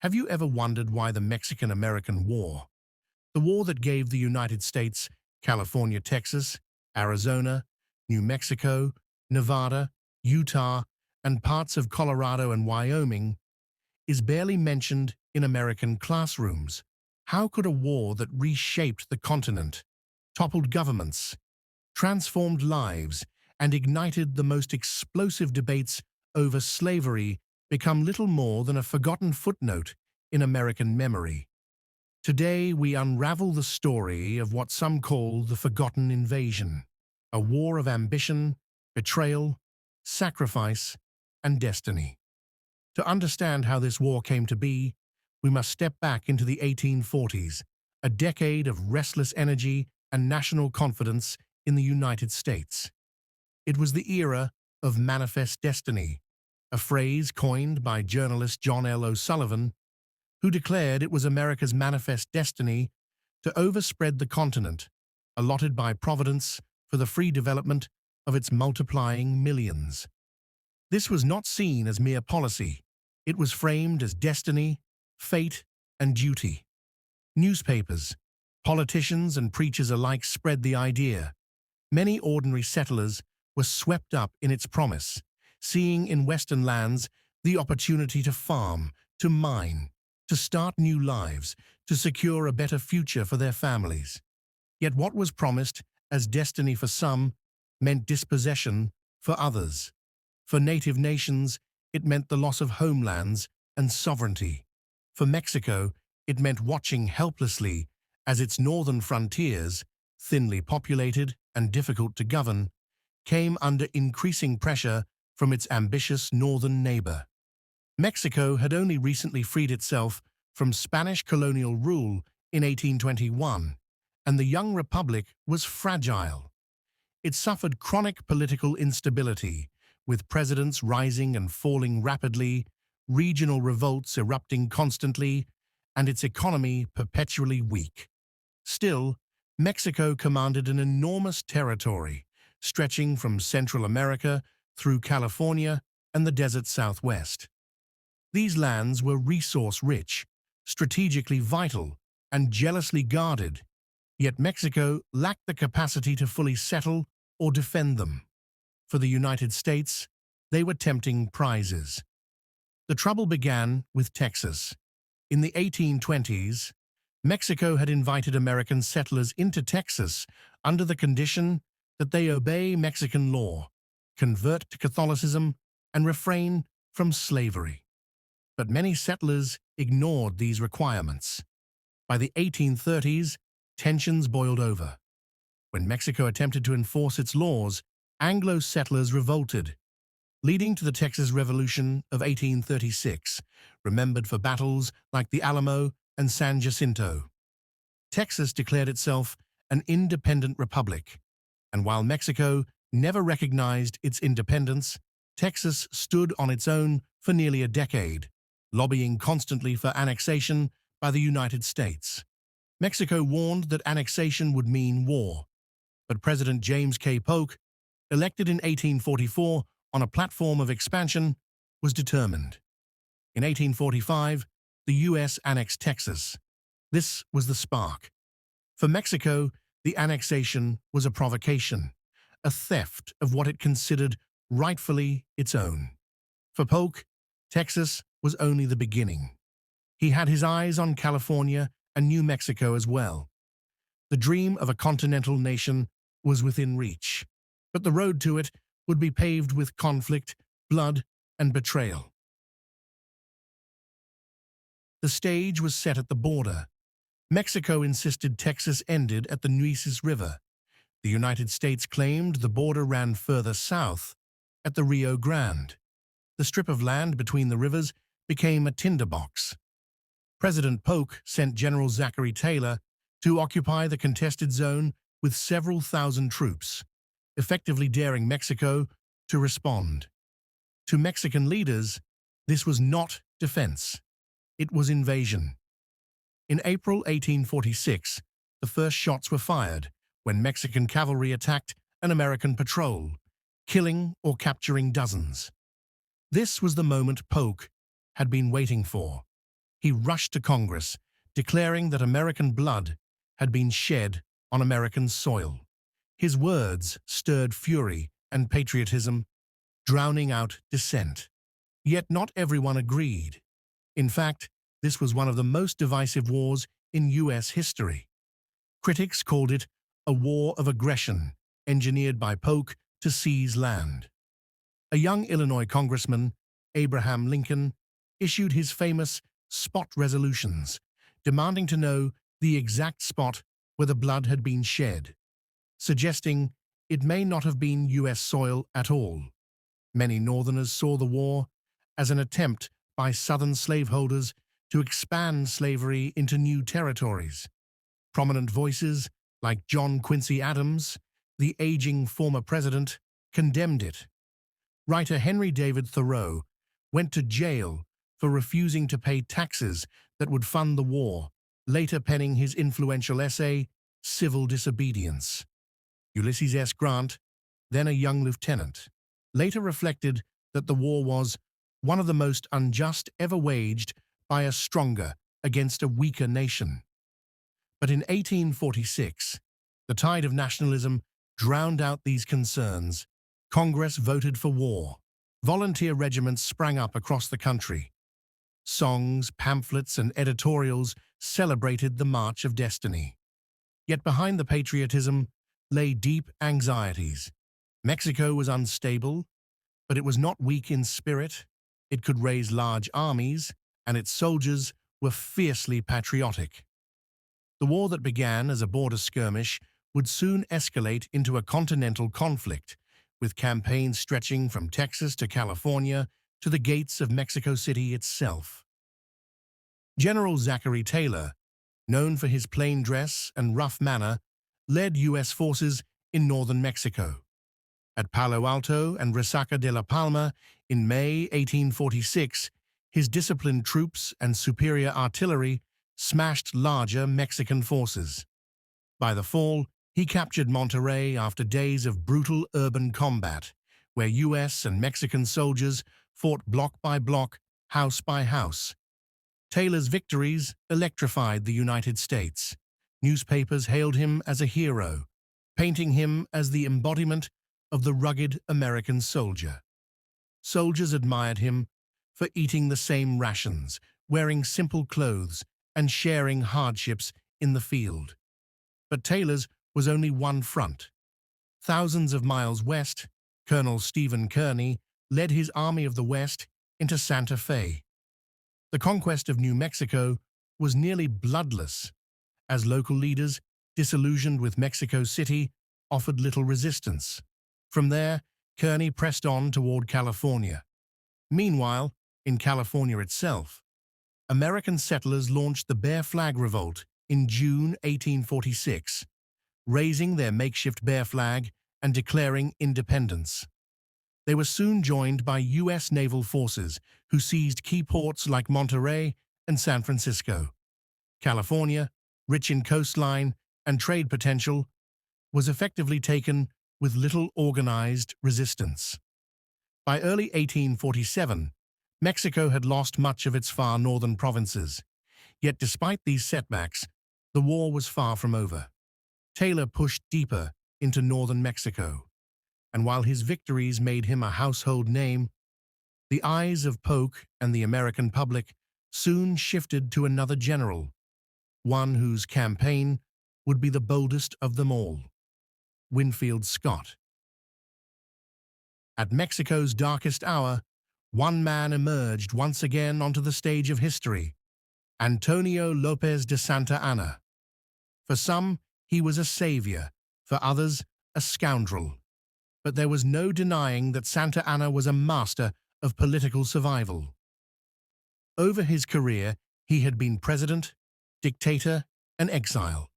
Have you ever wondered why the Mexican-American War, the war that gave the United States California, Texas, Arizona, New Mexico, Nevada, Utah, and parts of Colorado and Wyoming, is barely mentioned in American classrooms? How could a war that reshaped the continent, toppled governments, transformed lives, and ignited the most explosive debates over slavery become little more than a forgotten footnote in American memory? Today, we unravel the story of what some call the Forgotten Invasion, a war of ambition, betrayal, sacrifice, and destiny. To understand how this war came to be, we must step back into the 1840s, a decade of restless energy and national confidence in the United States. It was the era of manifest destiny, a phrase coined by journalist John L. O'Sullivan, who declared it was America's manifest destiny to overspread the continent, allotted by Providence for the free development of its multiplying millions. This was not seen as mere policy. It was framed as destiny, fate, and duty. Newspapers, politicians, and preachers alike spread the idea. Many ordinary settlers were swept up in its promise, seeing in Western lands the opportunity to farm, to mine, to start new lives, to secure a better future for their families. Yet what was promised as destiny for some meant dispossession for others. For native nations, it meant the loss of homelands and sovereignty. For Mexico, it meant watching helplessly as its northern frontiers, thinly populated and difficult to govern, came under increasing pressure from its ambitious northern neighbor. Mexico had only recently freed itself from Spanish colonial rule in 1821, and the young republic was fragile. It suffered chronic political instability, with presidents rising and falling rapidly, regional revolts erupting constantly, and its economy perpetually weak. Still, Mexico commanded an enormous territory, stretching from Central America through California and the desert Southwest. These lands were resource-rich, strategically vital, and jealously guarded, yet Mexico lacked the capacity to fully settle or defend them. For the United States, they were tempting prizes. The trouble began with Texas. In the 1820s, Mexico had invited American settlers into Texas under the condition that they obey Mexican law, convert to Catholicism, and refrain from slavery. But many settlers ignored these requirements. By the 1830s, tensions boiled over. When Mexico attempted to enforce its laws, Anglo settlers revolted, leading to the Texas Revolution of 1836, remembered for battles like the Alamo and San Jacinto. Texas declared itself an independent republic, and while Mexico never recognized its independence, Texas stood on its own for nearly a decade, lobbying constantly for annexation by the United States. Mexico warned that annexation would mean war, but President James K. Polk, elected in 1844 on a platform of expansion, was determined. In 1845, the U.S. annexed Texas. This was the spark. For Mexico, the annexation was a provocation, a theft of what it considered rightfully its own. For Polk, Texas was only the beginning. He had his eyes on California and New Mexico as well. The dream of a continental nation was within reach, but the road to it would be paved with conflict, blood, and betrayal. The stage was set at the border. Mexico insisted Texas ended at the Nueces River. The United States claimed the border ran further south, at the Rio Grande. The strip of land between the rivers became a tinderbox. President Polk sent General Zachary Taylor to occupy the contested zone with several thousand troops, effectively daring Mexico to respond. To Mexican leaders, this was not defense. It was invasion. In April 1846, the first shots were fired when Mexican cavalry attacked an American patrol, killing or capturing dozens. This was the moment Polk had been waiting for. he rushed to Congress, declaring that American blood had been shed on American soil. His words stirred fury and patriotism, drowning out dissent. Yet not everyone agreed. In fact, this was one of the most divisive wars in U.S. history. Critics called it a war of aggression, engineered by Polk to seize land. A young Illinois congressman, Abraham Lincoln, issued his famous spot resolutions, demanding to know the exact spot where the blood had been shed, suggesting it may not have been U.S. soil at all. Many Northerners saw the war as an attempt by Southern slaveholders to expand slavery into new territories. Prominent voices like John Quincy Adams, the aging former president, condemned it. Writer Henry David Thoreau went to jail for refusing to pay taxes that would fund the war, later penning his influential essay, Civil Disobedience. Ulysses S. Grant, then a young lieutenant, later reflected that the war was one of the most unjust ever waged by a stronger against a weaker nation. But in 1846, the tide of nationalism drowned out these concerns. Congress voted for war. Volunteer regiments sprang up across the country. Songs, pamphlets, and editorials celebrated the March of Destiny. Yet behind the patriotism lay deep anxieties. Mexico was unstable, but it was not weak in spirit. It could raise large armies, and its soldiers were fiercely patriotic. The war that began as a border skirmish would soon escalate into a continental conflict, with campaigns stretching from Texas to California to the gates of Mexico City itself. General Zachary Taylor, known for his plain dress and rough manner, led U.S. forces in northern Mexico. At Palo Alto and Resaca de la Palma in May 1846, his disciplined troops and superior artillery smashed larger Mexican forces. By the fall, he captured Monterrey after days of brutal urban combat, where U.S. and Mexican soldiers fought block by block, house by house. Taylor's victories electrified the United States. Newspapers hailed him as a hero, painting him as the embodiment of the rugged American soldier. Soldiers admired him for eating the same rations, wearing simple clothes, and sharing hardships in the field. But Taylor's was only one front. Thousands of miles west, Colonel Stephen Kearny led his Army of the West into Santa Fe. The conquest of New Mexico was nearly bloodless, as local leaders, disillusioned with Mexico City, offered little resistance. From there, Kearny pressed on toward California. Meanwhile, in California itself, American settlers launched the Bear Flag Revolt in June 1846, raising their makeshift bear flag and declaring independence. They were soon joined by U.S. naval forces, who seized key ports like Monterrey and San Francisco. California, rich in coastline and trade potential, was effectively taken with little organized resistance. By early 1847, Mexico had lost much of its far northern provinces. Yet despite these setbacks, the war was far from over. Taylor pushed deeper into northern Mexico, and while his victories made him a household name, the eyes of Polk and the American public soon shifted to another general, one whose campaign would be the boldest of them all: Winfield Scott. At Mexico's darkest hour, one man emerged once again onto the stage of history: Antonio Lopez de Santa Anna. For some, he was a savior, for others, a scoundrel. But there was no denying that Santa Anna was a master of political survival. Over his career, he had been president, dictator, and exile,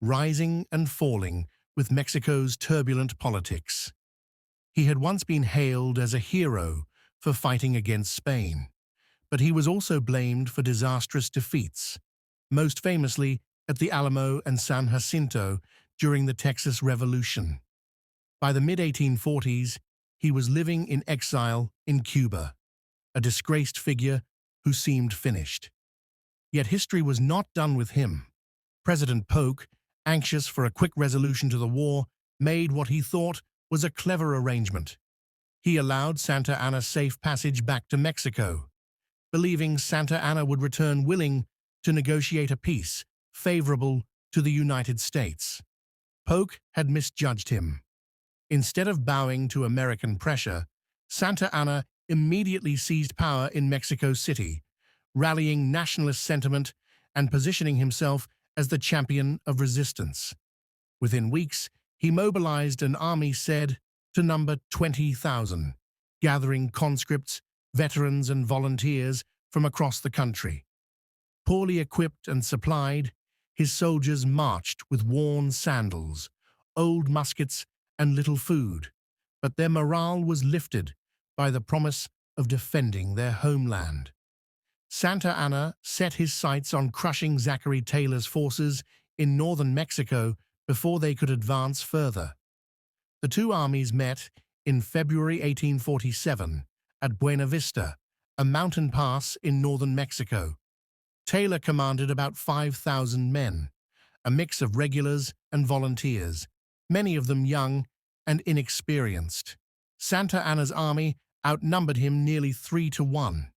rising and falling with Mexico's turbulent politics. He had once been hailed as a hero for fighting against Spain, but he was also blamed for disastrous defeats, most famously at the Alamo and San Jacinto during the Texas Revolution. By the mid-1840s, he was living in exile in Cuba, a disgraced figure who seemed finished. Yet history was not done with him. President Polk, anxious for a quick resolution to the war, made what he thought was a clever arrangement. He allowed Santa Anna safe passage back to Mexico, believing Santa Anna would return willing to negotiate a peace favorable to the United States. Polk had misjudged him. Instead of bowing to American pressure, Santa Anna immediately seized power in Mexico City, rallying nationalist sentiment and positioning himself as the champion of resistance. Within weeks, he mobilized an army said to number 20,000, gathering conscripts, veterans, and volunteers from across the country. Poorly equipped and supplied, his soldiers marched with worn sandals, old muskets, and little food, but their morale was lifted by the promise of defending their homeland. Santa Anna set his sights on crushing Zachary Taylor's forces in northern Mexico before they could advance further. The two armies met in February 1847 at Buena Vista, a mountain pass in northern Mexico. Taylor commanded about 5,000 men, a mix of regulars and volunteers, many of them young and inexperienced. Santa Anna's army outnumbered him nearly 3-1.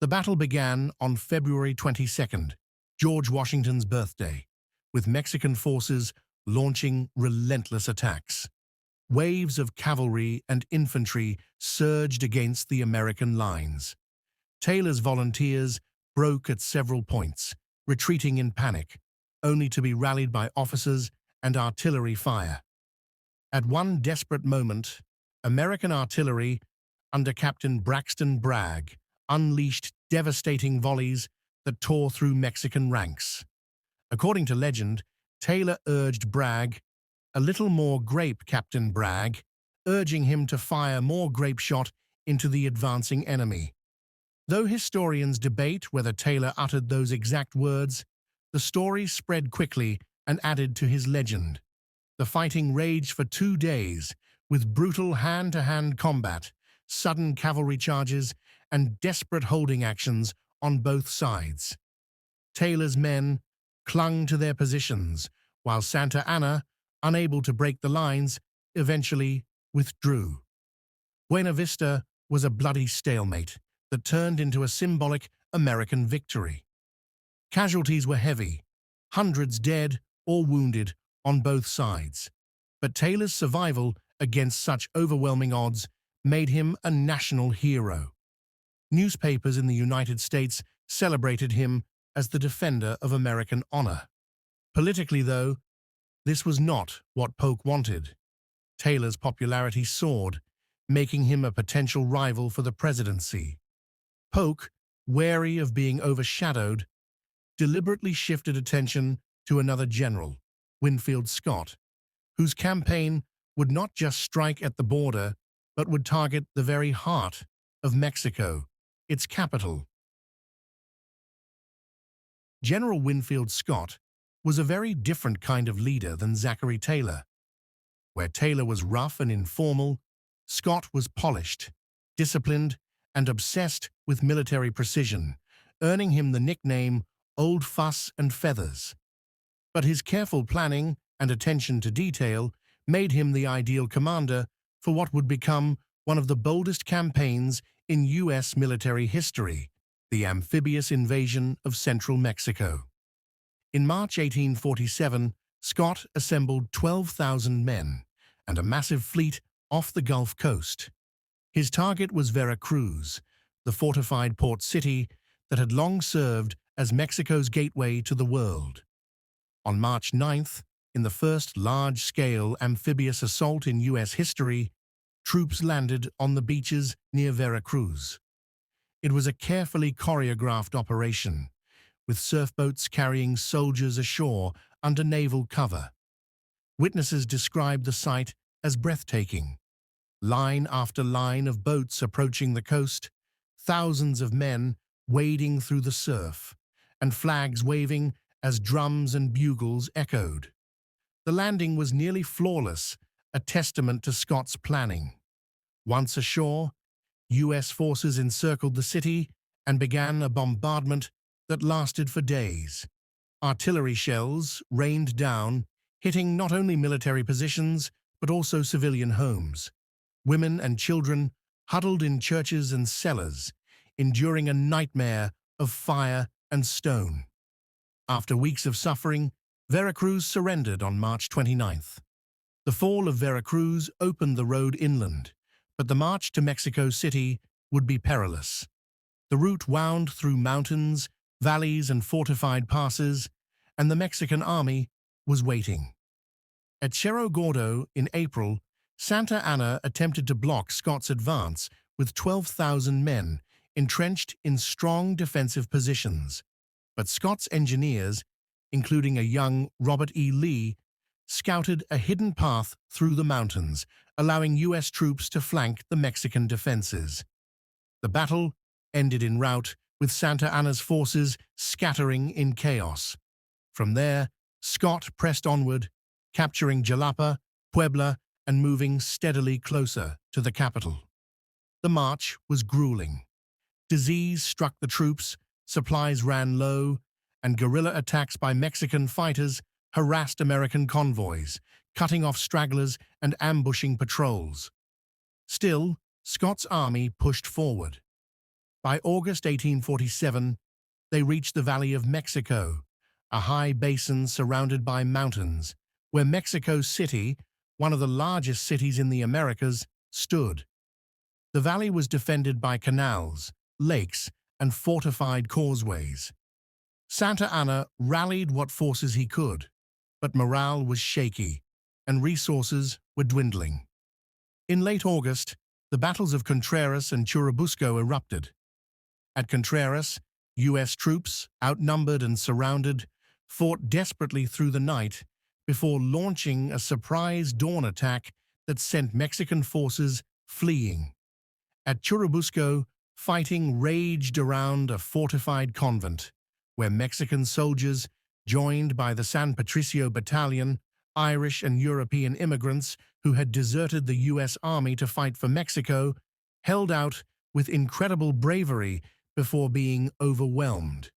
The battle began on February 22nd, George Washington's birthday, with Mexican forces launching relentless attacks. Waves of cavalry and infantry surged against the American lines. Taylor's volunteers broke at several points, retreating in panic, only to be rallied by officers and artillery fire. At one desperate moment, American artillery, under Captain Braxton Bragg, unleashed devastating volleys that tore through Mexican ranks. According to legend, Taylor urged Bragg, "A little more grape, Captain Bragg," urging him to fire more grape shot into the advancing enemy. Though historians debate whether Taylor uttered those exact words, the story spread quickly and added to his legend. The fighting raged for 2 days, with brutal hand-to-hand combat, sudden cavalry charges, and desperate holding actions on both sides. Taylor's men clung to their positions, while Santa Anna, unable to break the lines, eventually withdrew. Buena Vista was a bloody stalemate that turned into a symbolic American victory. Casualties were heavy, hundreds dead or wounded on both sides, but Taylor's survival against such overwhelming odds made him a national hero. Newspapers in the United States celebrated him as the defender of American honor. Politically, though, this was not what Polk wanted. Taylor's popularity soared, making him a potential rival for the presidency. Polk, wary of being overshadowed, deliberately shifted attention to another general, Winfield Scott, whose campaign would not just strike at the border, but would target the very heart of Mexico, its capital. General Winfield Scott was a very different kind of leader than Zachary Taylor. Where Taylor was rough and informal, Scott was polished, disciplined, and obsessed with military precision, earning him the nickname Old Fuss and Feathers. But his careful planning and attention to detail made him the ideal commander for what would become one of the boldest campaigns in U.S. military history, the amphibious invasion of central Mexico. In March 1847, Scott assembled 12,000 men and a massive fleet off the Gulf Coast. His target was Veracruz, the fortified port city that had long served as Mexico's gateway to the world. On March 9th, in the first large-scale amphibious assault in U.S. history, troops landed on the beaches near Veracruz. It was a carefully choreographed operation, with surfboats carrying soldiers ashore under naval cover. Witnesses described the sight as breathtaking. Line after line of boats approaching the coast, thousands of men wading through the surf, and flags waving as drums and bugles echoed. The landing was nearly flawless, a testament to Scott's planning. Once ashore, U.S. forces encircled the city and began a bombardment that lasted for days. Artillery shells rained down, hitting not only military positions but also civilian homes. Women and children huddled in churches and cellars, enduring a nightmare of fire and stone. After weeks of suffering, Veracruz surrendered on March 29th. The fall of Veracruz opened the road inland, but the march to Mexico City would be perilous. The route wound through mountains, valleys, and fortified passes, and the Mexican army was waiting. At Cerro Gordo in April, Santa Anna attempted to block Scott's advance with 12,000 men entrenched in strong defensive positions. But Scott's engineers, including a young Robert E. Lee, scouted a hidden path through the mountains, allowing U.S. troops to flank the Mexican defenses. The battle ended en route, with Santa Anna's forces scattering in chaos. From there, Scott pressed onward, capturing Jalapa, Puebla, and moving steadily closer to the capital. The march was grueling. Disease struck the troops, supplies ran low, and guerrilla attacks by Mexican fighters harassed American convoys, cutting off stragglers and ambushing patrols. Still, Scott's army pushed forward. By August 1847, they reached the Valley of Mexico, a high basin surrounded by mountains, where Mexico City, one of the largest cities in the Americas, stood. The valley was defended by canals, lakes, and fortified causeways. Santa Anna rallied what forces he could, but morale was shaky, and resources were dwindling. In late August, the battles of Contreras and Churubusco erupted. At Contreras, U.S. troops, outnumbered and surrounded, fought desperately through the night before launching a surprise dawn attack that sent Mexican forces fleeing. At Churubusco, fighting raged around a fortified convent, where Mexican soldiers, joined by the San Patricio Battalion, Irish and European immigrants who had deserted the U.S. Army to fight for Mexico, held out with incredible bravery before being overwhelmed.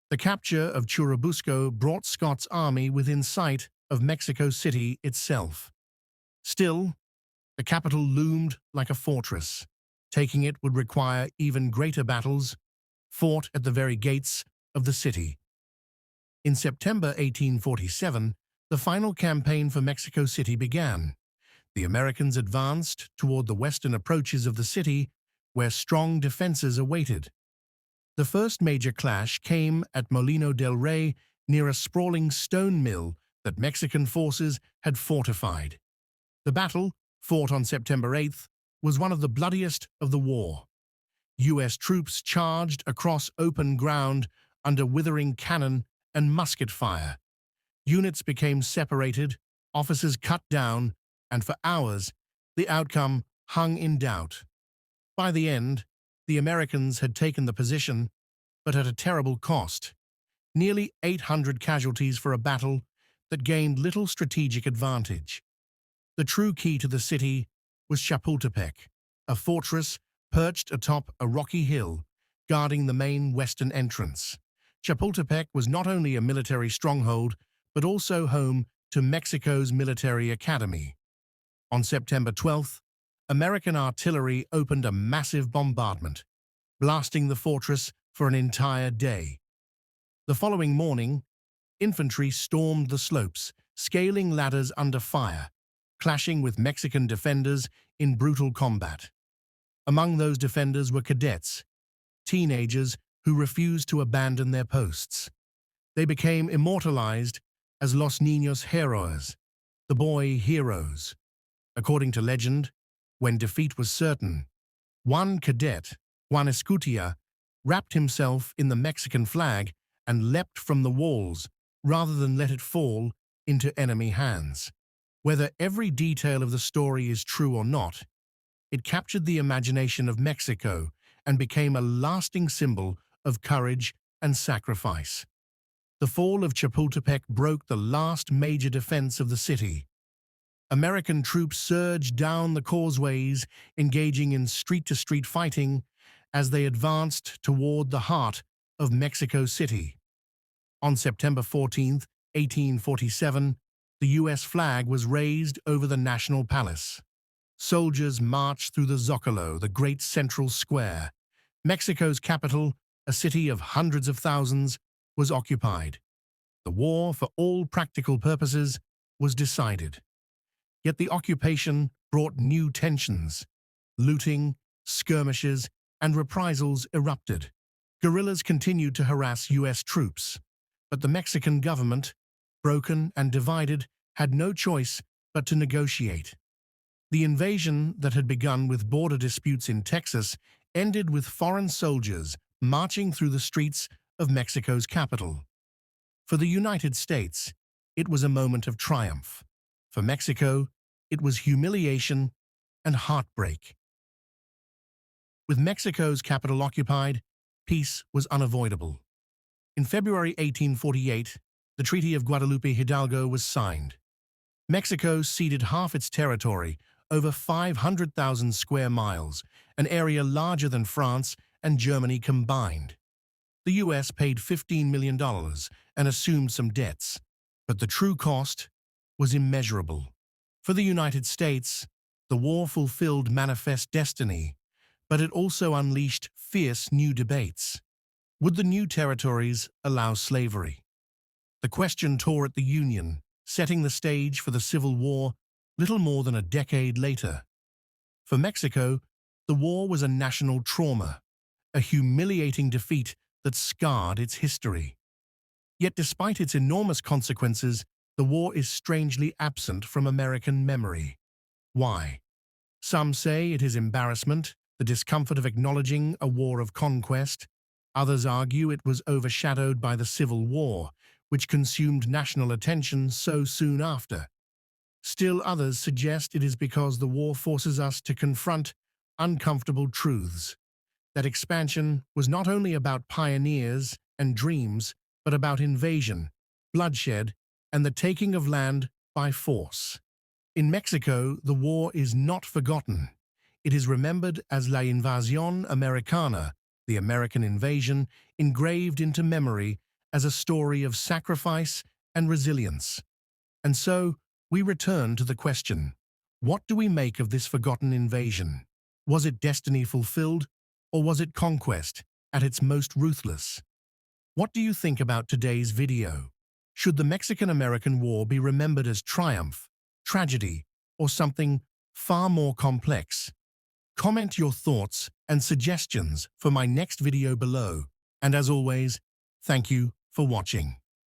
The capture of Churubusco brought Scott's army within sight of Mexico City itself. Still, the capital loomed like a fortress. Taking it would require even greater battles, fought at the very gates of the city. In September 1847, the final campaign for Mexico City began. The Americans advanced toward the western approaches of the city, where strong defenses awaited. The first major clash came at Molino del Rey, near a sprawling stone mill that Mexican forces had fortified. The battle, fought on September 8th, was one of the bloodiest of the war. U.S. troops charged across open ground under withering cannon and musket fire. Units became separated, officers cut down, and for hours, the outcome hung in doubt. By the end, the Americans had taken the position, but at a terrible cost. Nearly 800 casualties for a battle that gained little strategic advantage. The true key to the city was Chapultepec, a fortress perched atop a rocky hill, guarding the main western entrance. Chapultepec was not only a military stronghold, but also home to Mexico's military academy. On September 12th, American artillery opened a massive bombardment, blasting the fortress for an entire day. The following morning, infantry stormed the slopes, scaling ladders under fire, clashing with Mexican defenders in brutal combat. Among those defenders were cadets, teenagers who refused to abandon their posts. They became immortalized as Los Niños Héroes, the boy heroes. According to legend, when defeat was certain, one cadet, Juan Escutia, wrapped himself in the Mexican flag and leapt from the walls rather than let it fall into enemy hands. Whether every detail of the story is true or not, it captured the imagination of Mexico and became a lasting symbol of courage and sacrifice. The fall of Chapultepec broke the last major defense of the city. American troops surged down the causeways, engaging in street-to-street fighting as they advanced toward the heart of Mexico City. On September 14, 1847, the U.S. flag was raised over the National Palace. Soldiers marched through the Zocalo, the great central square. Mexico's capital, a city of hundreds of thousands, was occupied. The war, for all practical purposes, was decided. Yet the occupation brought new tensions. Looting, skirmishes, and reprisals erupted. Guerrillas continued to harass U.S. troops, but the Mexican government, broken and divided, had no choice but to negotiate. The invasion that had begun with border disputes in Texas ended with foreign soldiers marching through the streets of Mexico's capital. For the United States, it was a moment of triumph. For Mexico, it was humiliation and heartbreak. With Mexico's capital occupied, peace was unavoidable. In February 1848, the Treaty of Guadalupe Hidalgo was signed. Mexico ceded half its territory, over 500,000 square miles, an area larger than France and Germany combined. The U.S. paid $15 million and assumed some debts, but the true cost was immeasurable. For the United States, the war fulfilled manifest destiny, but it also unleashed fierce new debates. Would the new territories allow slavery? The question tore at the Union, setting the stage for the Civil War little more than a decade later. For Mexico, the war was a national trauma, a humiliating defeat that scarred its history. Yet despite its enormous consequences, the war is strangely absent from American memory. Why? Some say it is embarrassment, the discomfort of acknowledging a war of conquest. Others argue it was overshadowed by the Civil War, which consumed national attention so soon after. Still others suggest it is because the war forces us to confront uncomfortable truths. That expansion was not only about pioneers and dreams, but about invasion, bloodshed, and the taking of land by force. In Mexico, the war is not forgotten. It is remembered as La Invasión Americana, the American invasion, engraved into memory as a story of sacrifice and resilience. And so, we return to the question, what do we make of this forgotten invasion? Was it destiny fulfilled, or was it conquest at its most ruthless? What do you think about today's video? Should the Mexican-American War be remembered as triumph, tragedy, or something far more complex? Comment your thoughts and suggestions for my next video below. And as always, thank you for watching.